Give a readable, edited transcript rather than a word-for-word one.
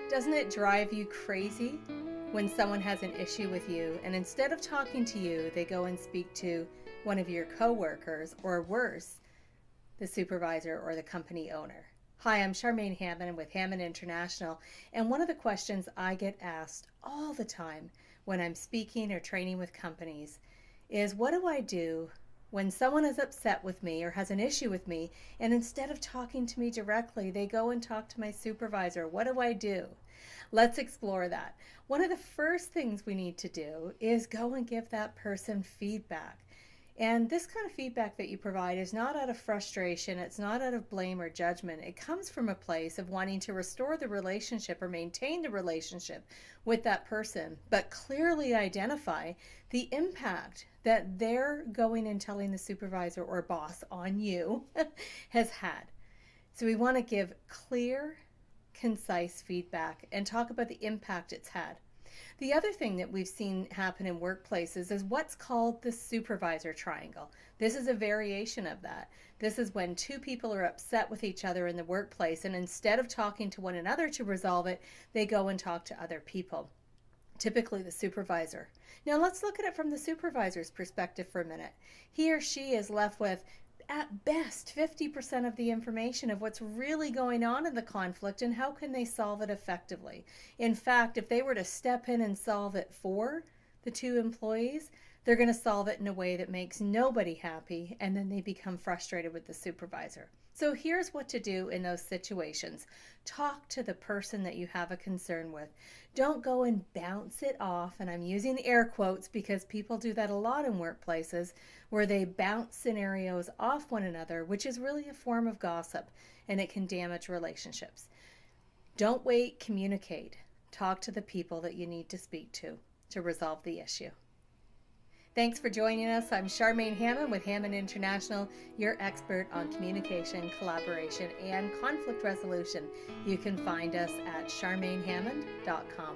Doesn't it drive you crazy when someone has an issue with you and instead of talking to you, they go and speak to one of your coworkers, or worse, the supervisor or the company owner? Hi, I'm Charmaine Hammond with Hammond International, and one of the questions I get asked all the time when I'm speaking or training with companies is, what do I do when someone is upset with me or has an issue with me, and instead of talking to me directly, they go and talk to my supervisor? What do I do? Let's explore that. One of the first things we need to do is go and give that person feedback. And this kind of feedback that you provide is not out of frustration, it's not out of blame or judgment. It comes from a place of wanting to restore the relationship or maintain the relationship with that person, but clearly identify the impact that they're going and telling the supervisor or boss on you has had. So we want to give clear, concise feedback and talk about the impact it's had. The other thing that we've seen happen in workplaces is what's called the supervisor triangle. This is a variation of that. This is when two people are upset with each other in the workplace, and instead of talking to one another to resolve it, they go and talk to other people, typically the supervisor. Now let's look at it from the supervisor's perspective for a minute. He or she is left with, at best, 50% of the information of what's really going on in the conflict and how can they solve it effectively. In fact, if they were to step in and solve it for the two employees, they're going to solve it in a way that makes nobody happy, and then they become frustrated with the supervisor. So here's what to do in those situations. Talk to the person that you have a concern with. Don't go and bounce it off, and I'm using air quotes because people do that a lot in workplaces, where they bounce scenarios off one another, which is really a form of gossip, and it can damage relationships. Don't wait, communicate. Talk to the people that you need to speak to resolve the issue. Thanks for joining us. I'm Charmaine Hammond with Hammond International, your expert on communication, collaboration, and conflict resolution. You can find us at charmainehammond.com.